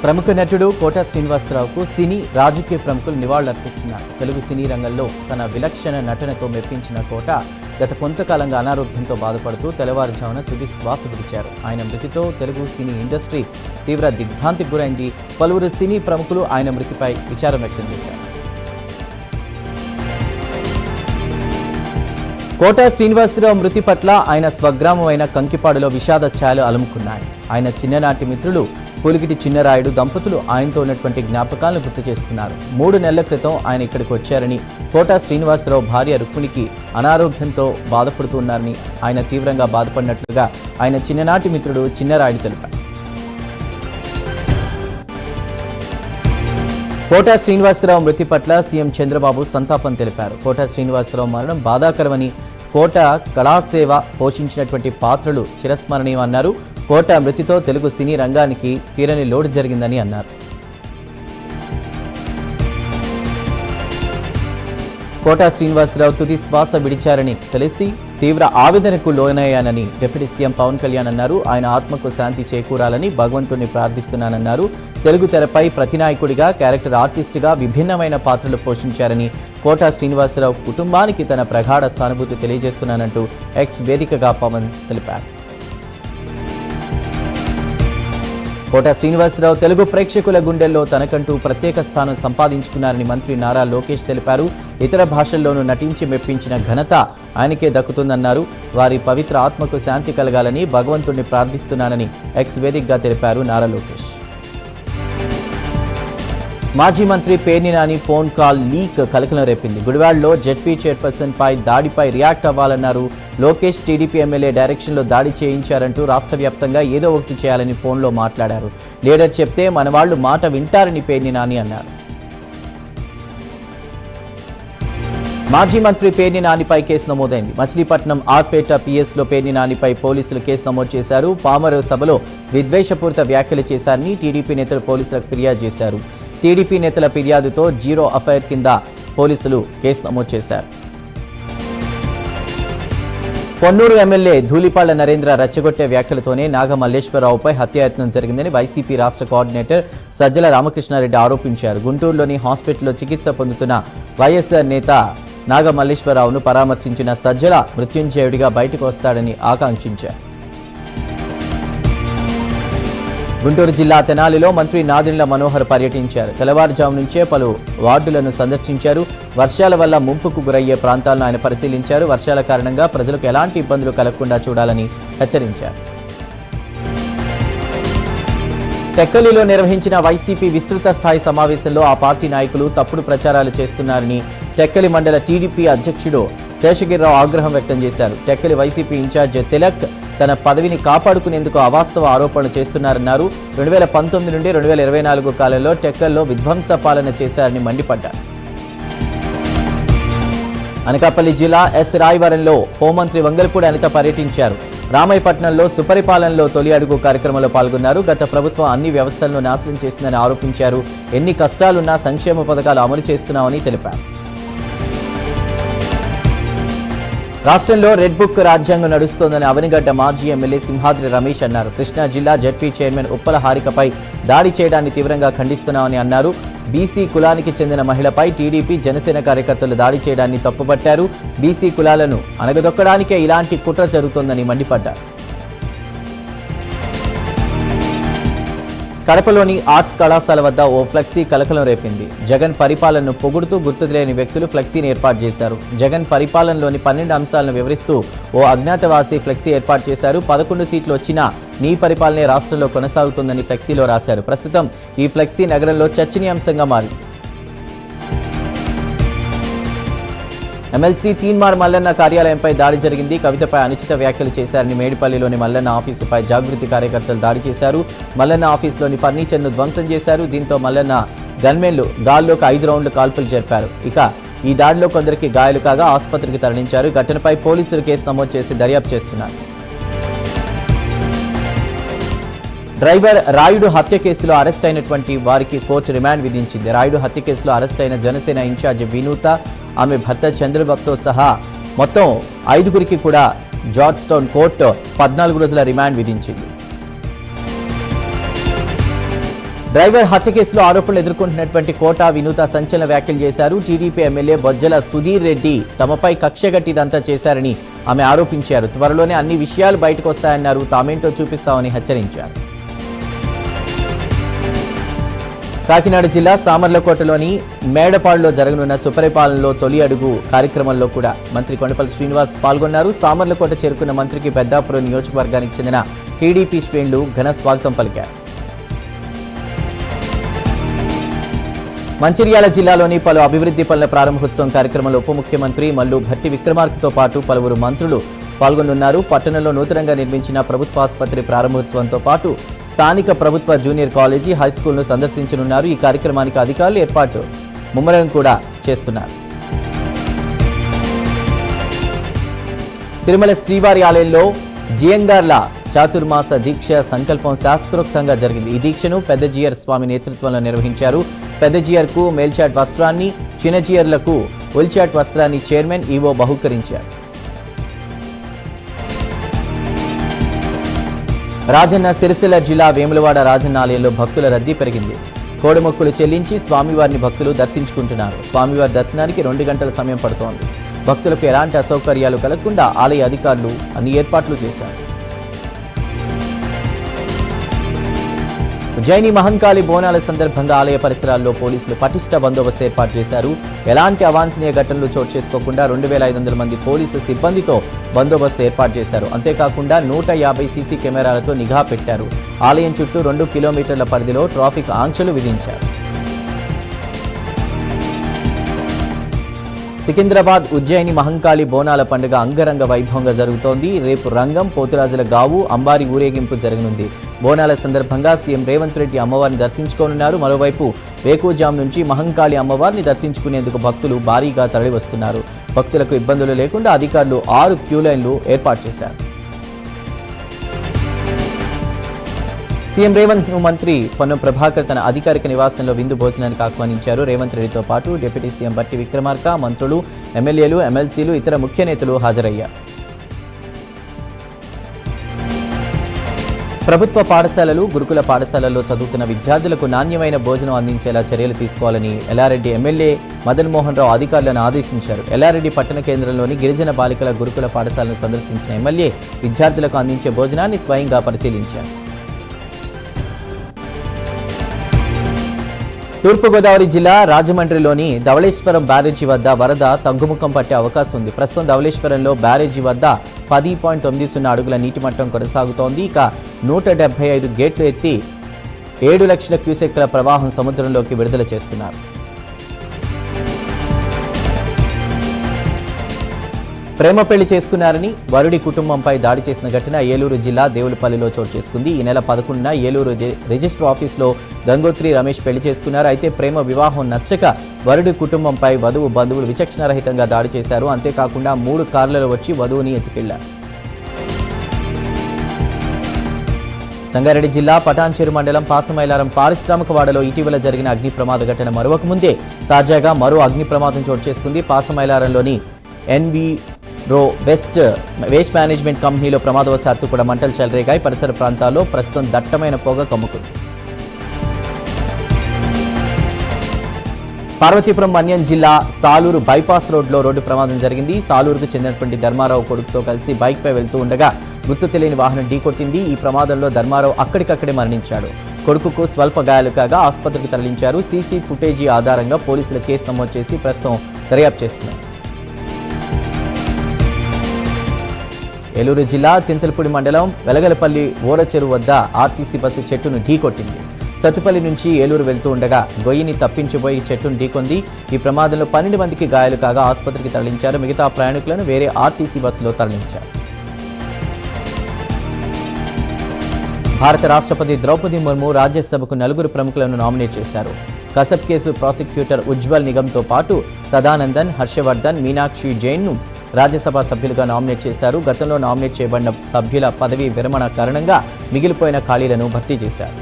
ప్రముఖ నటుడు కోట శ్రీనివాసరావుకు సినీ రాజకీయ ప్రముఖులు నివాళులర్పిస్తున్నారు. తెలుగు సినీ రంగంలో తన విలక్షణ నటనతో మెప్పించిన కోట గత కొంతకాలంగా అనారోగ్యంతో బాధపడుతూ తెల్లవారుజామున తుది శ్వాస విడిచారు. ఆయన మృతితో తెలుగు సినీ ఇండస్ట్రీ తీవ్ర దిగ్భ్రాంతికి గురైంది. పలువురు సినీ ప్రముఖులు ఆయన మృతిపై విచారం వ్యక్తం చేశారు. కోట శ్రీనివాసరావు మృతి పట్ల ఆయన స్వగ్రామమైన కంకిపాడులో విషాద ఛాయలు అలుముకున్నాయి. ఆయన చిన్ననాటి మిత్రులు పులిగిటి చిన్నరాయుడు దంపతులు ఆయనతో ఉన్నటువంటి జ్ఞాపకాలను గుర్తు చేసుకున్నారు. 3 నెలల క్రితం ఆయన ఇక్కడికి వచ్చారని, కోట శ్రీనివాసరావు భార్య రుక్మిణికి అనారోగ్యంతో బాధపడుతున్నారని, ఆయన తీవ్రంగా బాధపడినట్లుగా ఆయన చిన్ననాటి మిత్రుడు చిన్నరాయుడు తెలిపారు. కోట శ్రీనివాసరావు మృతి పట్ల సీఎం చంద్రబాబు సంతాపం తెలిపారు. కోట శ్రీనివాసరావు మరణం బాధాకరమని, కోట కళాసేవ పోషించినటువంటి పాత్రలు చిరస్మరణీయమన్నారు. కోట మృతితో తెలుగు సినీ రంగానికి తీరని లోటు జరిగిందని అన్నారు. కోట శ్రీనివాసరావు తుది శ్వాస విడిచారని తెలిసి తీవ్ర ఆవేదనకు లోనయ్యానని డిప్యూటీ సీఎం పవన్ కళ్యాణ్ అన్నారు. ఆయన ఆత్మకు శాంతి చేకూరాలని భగవంతుడిని ప్రార్థిస్తున్నానన్నారు. తెలుగు తెరపై ప్రతినాయకుడిగా, క్యారెక్టర్ ఆర్టిస్టుగా విభిన్నమైన పాత్రలు పోషించారని, కోట శ్రీనివాసరావు కుటుంబానికి తన ప్రగాఢ సానుభూతి తెలియజేస్తున్నానంటూ ఎక్స్ వేదికగా పవన్ తెలిపారు. కోట శ్రీనివాసరావు తెలుగు ప్రేక్షకుల గుండెల్లో తనకంటూ ప్రత్యేక స్థానం సంపాదించుకున్నారని మంత్రి నారా లోకేష్ తెలిపారు. ఇతర భాషల్లోనూ నటించి మెప్పించిన ఘనత ఆయనకే దక్కుతుందన్నారు. వారి పవిత్ర ఆత్మకు శాంతి కలగాలని భగవంతుడిని ప్రార్థిస్తున్నానని ఎక్స్ వేదికగా తెలిపారు నారా లోకేష్. మాజీ మంత్రి Perni Nani phone call leak కలకలం రేపింది. గుడివాడలో జెడ్పీ చైర్పర్సన్ పై దాడిపై రియాక్ట్ అవ్వాలన్నారు లోకేష్. టీడీపీ ఎమ్మెల్యే డైరెక్షన్లో దాడి చేయించారంటూ రాష్ట్ర వ్యాప్తంగా ఏదో ఒకటి చేయాలని ఫోన్లో మాట్లాడారు. లీడర్ చెప్తే మన వాళ్ళు మాట వింటారని పేర్ని నాని అన్నారు. మాజీ మంత్రి పేర్ని నానిపై కేసు నమోదైంది. మచిలీపట్నం ఆర్పేట పిఎస్లో పేర్ని నానిపై పోలీసులు కేసు నమోదు చేశారు. పామరు సభలో విద్వేషపూరిత వ్యాఖ్యలు చేశారని టీడీపీ నేతలు పోలీసులకు ఫిర్యాదు చేశారు. టీడీపీ నేతల ఫిర్యాదుతో జీరో అఫైర్ కింద పోలీసులు కేసు నమోదు చేశారు. పొన్నూరు ఎమ్మెల్యే ధూళిపాళ్ల నరేంద్ర రెచ్చగొట్టే వ్యాఖ్యలతోనే నాగమల్లేశ్వరరావుపై హత్యాయత్నం జరిగిందని వైసీపీ రాష్ట్ర కోఆర్డినేటర్ సజ్జల రామకృష్ణారెడ్డి ఆరోపించారు. గుంటూరులోని హాస్పిటల్లో చికిత్స పొందుతున్న వైఎస్ఆర్ నేత నాగమల్లేశ్వరరావును పరామర్శించిన సజ్జల మృత్యుంజయుడిగా బయటకు వస్తాడని ఆకాంక్షించారు. గుంటూరు జిల్లా తెనాలిలో మంత్రి నాదెండ్ల మనోహర్ పర్యటించారు. తెల్లవారుజాము నుంచే పలు వార్డులను సందర్శించారు. వర్షాల వల్ల ముంపుకు గురయ్యే ప్రాంతాలను ఆయన పరిశీలించారు. వర్షాల కారణంగా ప్రజలకు ఎలాంటి ఇబ్బందులు కలగకుండా చూడాలని హెచ్చరించారు. టెక్కలిలో నిర్వహించిన వైసీపీ విస్తృత స్థాయి సమావేశంలో ఆ పార్టీ నాయకులు తప్పుడు ప్రచారాలు చేస్తున్నారని టెక్కలి మండల టీడీపీ అధ్యక్షుడు శేషగిరిరావు ఆగ్రహం వ్యక్తం చేశారు. టెక్కలి వైసీపీ ఇన్ఛార్జ్ తిలక్ తన పదవిని కాపాడుకునేందుకు అవాస్తవ ఆరోపణలు చేస్తున్నారన్నారు. 2019 నుండి 2024 కాలంలో టెక్కల్లో విధ్వంస పాలన చేశారని మండిపడ్డారు. అనకాపల్లి జిల్లా ఎస్ రాయవరంలో హోంమంత్రి వంగల్పూడి అనిత పర్యటించారు. రామాయపట్నంలో సుపరిపాలనలో తొలి అడుగు కార్యక్రమంలో పాల్గొన్నారు. గత ప్రభుత్వం అన్ని వ్యవస్థలను నాశనం చేసిందని ఆరోపించారు. ఎన్ని కష్టాలున్నా సంక్షేమ పథకాలు అమలు చేస్తున్నామని తెలిపారు. రాష్ట్రంలో రెడ్ బుక్ రాజ్యాంగం నడుస్తోందని అవనిగడ్డ మాజీ ఎమ్మెల్యే సింహాద్రి రమేష్ అన్నారు. కృష్ణా జిల్లా జెడ్పీ చైర్మన్ ఉప్పల హారికపై దాడి చేయడాన్ని తీవ్రంగా ఖండిస్తున్నామని అన్నారు. బీసీ కులానికి చెందిన మహిళపై టీడీపీ జనసేన కార్యకర్తలు దాడి చేయడాన్ని తప్పుపట్టారు. బీసీ కులాలను అణగదొక్కడానికే ఇలాంటి కుట్ర జరుగుతోందని మండిపడ్డారు. కడపలోని ఆర్ట్స్ కళాశాల వద్ద ఓ ఫ్లెక్సీ కలకలం రేపింది. జగన్ పరిపాలనను పొగుడుతూ గుర్తులేని వ్యక్తులు ఫ్లెక్సీని ఏర్పాటు చేశారు. జగన్ పరిపాలనలోని 12 అంశాలను వివరిస్తూ ఓ అజ్ఞాతవాసి ఫ్లెక్సీ ఏర్పాటు చేశారు. 11 సీట్లు వచ్చినా నీ పరిపాలనే రాష్ట్రంలో కొనసాగుతుందని ఫ్లెక్సీలో రాశారు. ప్రస్తుతం ఈ ఫ్లెక్సీ నగరంలో చర్చనీయాంశంగా మారింది. ఎమ్మెల్సీ తీన్మార్ మల్లన్న కార్యాలయంపై దాడి జరిగింది. కవితపై అనుచిత వ్యాఖ్యలు చేశారని మేడిపల్లిలోని మల్లన్న ఆఫీసుపై జాగృతి కార్యకర్తలు దాడి చేశారు. మల్లన్న ఆఫీసులోని ఫర్నిచర్ను ధ్వంసం చేశారు. దీంతో మల్లన్న గన్మెన్లు గాల్లోకి 5 రౌండ్లు కాల్పులు జరిపారు. ఇక ఈ దాడిలో కొందరికి గాయాలు కాగా ఆసుపత్రికి తరలించారు. ఘటనపై పోలీసులు కేసు నమోదు చేసి దర్యాప్తు చేస్తున్నారు. డ్రైవర్ రాయుడు హత్య కేసులో అరెస్ట్ అయినటువంటి వారికి కోర్టు రిమాండ్ విధించింది. రాయుడు హత్య కేసులో అరెస్ట్ అయిన జనసేన ఇన్ఛార్జ్ వినూత, ఆమె భర్త చంద్రబాబుతో సహా మొత్తం 5గురికి కూడా జార్జ్ టౌన్ కోర్టు 14 రోజుల రిమాండ్ విధించింది. డ్రైవర్ హత్య కేసులో ఆరోపణలు ఎదుర్కొంటున్నటువంటి కోటా వినూత సంచలన వ్యాఖ్యలు చేశారు. టీడీపీ ఎమ్మెల్యే బొజ్జల సుధీర్ రెడ్డి తమపై కక్షగట్టి ఇదంతా చేశారని ఆమె ఆరోపించారు. త్వరలోనే అన్ని విషయాలు బయటకు వస్తాయన్నారు. తామేంటో చూపిస్తామని హెచ్చరించారు. కాకినాడ జిల్లా సామర్లకోటలోని మేడపాడులో జరగనున్న సుపరిపాలనలో తొలి అడుగు కార్యక్రమంలో కూడా మంత్రి కొండపల్లి శ్రీనివాస్ పాల్గొన్నారు. సామర్లకోట చేరుకున్న మంత్రికి పెద్దాపురం నియోజకవర్గానికి చెందిన టీడీపీ శ్రేణులు ఘన స్వాగతం పలికారు. మంచిర్యాల జిల్లాలోని పలు అభివృద్ధి పనుల ప్రారంభోత్సవం కార్యక్రమంలో ఉప ముఖ్యమంత్రి మల్లు భట్టి విక్రమార్కతో పాటు పలువురు మంత్రులు పాల్గొనున్నారు. పట్టణంలో నూతనంగా నిర్మించిన ప్రభుత్వ ఆసుపత్రి ప్రారంభోత్సవంతో పాటు స్థానిక ప్రభుత్వ జూనియర్ కాలేజీ హైస్కూల్ను సందర్శించనున్నారు. ఈ కార్యక్రమానికి అధికారులు ఏర్పాటు ముమ్మరం కూడా చేస్తున్నారు. తిరుమల శ్రీవారి ఆలయంలో జియంగార్ల చాతుర్మాస దీక్ష సంకల్పం శాస్త్రోక్తంగా జరిగింది. ఈ దీక్షను పెద్దజీయర్ స్వామి నేతృత్వంలో నిర్వహించారు. పెద్దజీయర్కు మేల్చాట్ వస్త్రాన్ని, చిన్నజీయర్లకు ఉల్చాట్ వస్త్రాన్ని చైర్మన్ ఈవో బహుకరించారు. రాజన్న సిరిసిల్ల జిల్లా వేములవాడ రాజన్న ఆలయంలో భక్తుల రద్దీ పెరిగింది. కోడిమొక్కులు చెల్లించి స్వామివారిని భక్తులు దర్శించుకుంటున్నారు. స్వామివారి దర్శనానికి 2 గంటల సమయం పడుతోంది. భక్తులకు ఎలాంటి అసౌకర్యాలు కలగకుండా ఆలయ అధికారులు అన్ని ఏర్పాట్లు చేశారు. ఉజ్జయిని మహంకాళి బోనాల సందర్భంగా ఆలయ పరిసరాల్లో పోలీసులు పటిష్ట బందోబస్తు ఏర్పాటు చేశారు. ఎలాంటి అవాంఛనీయ ఘటనలు చోటు చేసుకోకుండా 2500 మంది పోలీసు సిబ్బందితో బందోబస్తు ఏర్పాటు చేశారు. అంతేకాకుండా 150 సీసీ కెమెరాలతో నిఘా పెట్టారు. ఆలయం చుట్టూ 2 కిలోమీటర్ల పరిధిలో ట్రాఫిక్ ఆంక్షలు విధించారు. సికింద్రాబాద్ ఉజ్జయిని మహంకాళి బోనాల పండుగ అంగరంగ వైభవంగా జరుగుతోంది. రేపు రంగం, పోతురాజుల గావు, అంబారి ఊరేగింపు జరగనుంది. బోనాల సందర్భంగా సీఎం రేవంత్ రెడ్డి అమ్మవారిని దర్శించుకోనున్నారు. మరోవైపు వేకువజాము నుంచి మహంకాళి అమ్మవారిని దర్శించుకునేందుకు భక్తులు భారీగా తరలివస్తున్నారు. భక్తులకు ఇబ్బందులు లేకుండా అధికారులు 6 క్యూ లైన్లు ఏర్పాటు చేశారు. సీఎం రేవంత్ ను మంత్రి పొన్నం ప్రభాకర్ తన అధికారిక నివాసంలో విందు భోజనానికి ఆహ్వానించారు. రేవంత్ రెడ్డితో పాటు డిప్యూటీ సీఎం భట్టి విక్రమార్క, మంత్రులు, ఎమ్మెల్యేలు, ఎమ్మెల్సీలు, ఇతర ముఖ్య నేతలు హాజరయ్యారు. ప్రభుత్వ పాఠశాలలు, గురుకుల పాఠశాలల్లో చదువుతున్న విద్యార్థులకు నాణ్యమైన భోజనం అందించేలా చర్యలు తీసుకోవాలని ఎల్లారెడ్డి ఎమ్మెల్యే మదన్ మోహన్ రావు అధికారులను ఆదేశించారు. ఎల్లారెడ్డి పట్టణ కేంద్రంలోని గిరిజన బాలికల గురుకుల పాఠశాలను సందర్శించిన ఎమ్మెల్యే విద్యార్థులకు అందించే భోజనాన్ని స్వయంగా పరిశీలించారు. తూర్పుగోదావరి జిల్లా రాజమండ్రిలోని ధవళేశ్వరం బ్యారేజీ వద్ద వరద తగ్గుముఖం పట్టే అవకాశం ఉంది. ప్రస్తుతం ధవళేశ్వరంలో బ్యారేజీ వద్ద 10.90 అడుగుల నీటి మట్టం కొనసాగుతోంది. ఇక 175 గేట్లు ఎత్తి 7 లక్షల క్యూసెక్ల ప్రవాహం సముద్రంలోకి విడుదల చేస్తున్నారు. ప్రేమ పెళ్లి చేసుకున్నారని వరుడి కుటుంబంపై దాడి చేసిన ఘటన ఏలూరు జిల్లా దేవులపల్లిలో చోటు చేసుకుంది. ఈ నెల 11న ఏలూరు రిజిస్టర్ ఆఫీస్లో గంగోత్రి రమేష్ పెళ్లి చేసుకున్నారు. అయితే ప్రేమ వివాహం నచ్చక వరుడి కుటుంబంపై వధువు బంధువులు విచక్షణారహితంగా దాడి చేశారు. అంతేకాకుండా 3 కార్లలో వచ్చి వధువుని ఎత్తుకెళ్లారు. సంగారెడ్డి జిల్లా పటాన్చెరు మండలం పాసమైలారం పారిశ్రామికవాడలో ఇటీవల జరిగిన అగ్ని ప్రమాద ఘటన మరొక ముందే తాజాగా మరో అగ్ని ప్రమాదం చోటు చేసుకుంది. పాసమైలారంలోని ఎన్వి రో వేస్ట్ మేనేజ్మెంట్ కంపెనీలో ప్రమాదవశాత్తు కూడా మంటలు చెలరేగాయి. పరిసర ప్రాంతాల్లో ప్రస్తుతం దట్టమైన పొగ కమ్ముకుంది. పార్వతీపురం మన్యం జిల్లా సాలూరు బైపాస్ రోడ్లో రోడ్డు ప్రమాదం జరిగింది. సాలూరుకు చెందినటువంటి ధర్మారావు కొడుకుతో కలిసి బైక్పై వెళ్తూ ఉండగా గుర్తు తెలియని వాహనం ఢీకొట్టింది. ఈ ప్రమాదంలో ధర్మారావు అక్కడికక్కడే మరణించాడు. కొడుకుకు స్వల్ప గాయాలు కాగా ఆసుపత్రికి తరలించారు. సీసీ ఫుటేజీ ఆధారంగా పోలీసులు కేసు నమోదు చేసి ప్రస్తుతం దర్యాప్తు చేస్తున్నారు. ఏలూరు జిల్లా చింతలపూడి మండలం వెలగలపల్లి ఓరచెరువు వద్ద ఆర్టీసీ బస్సు చెట్టును ఢీకొట్టింది. సత్తుపల్లి నుంచి ఏలూరు వెళ్తూ ఉండగా గొయ్యిని తప్పించిపోయి చెట్టును ఢీకొంది. ఈ ప్రమాదంలో 12 మందికి గాయాలు కాగా ఆసుపత్రికి తరలించారు. మిగతా ప్రయాణికులను వేరే ఆర్టీసీ బస్సులో తరలించారు. భారత రాష్ట్రపతి ద్రౌపది ముర్ము రాజ్యసభకు 4 ప్రముఖులను నామినేట్ చేశారు. కసబ్ కేసు ప్రాసిక్యూటర్ ఉజ్వల్ నిగమ్తో పాటు సదానందన్, హర్షవర్ధన్, మీనాక్షి జైన్ను రాజ్యసభ సభ్యులుగా నామినేట్ చేశారు. గతంలో నామినేట్ చేయబడిన సభ్యుల పదవీ విరమణ కారణంగా మిగిలిపోయిన ఖాళీలను భర్తీ చేశారు.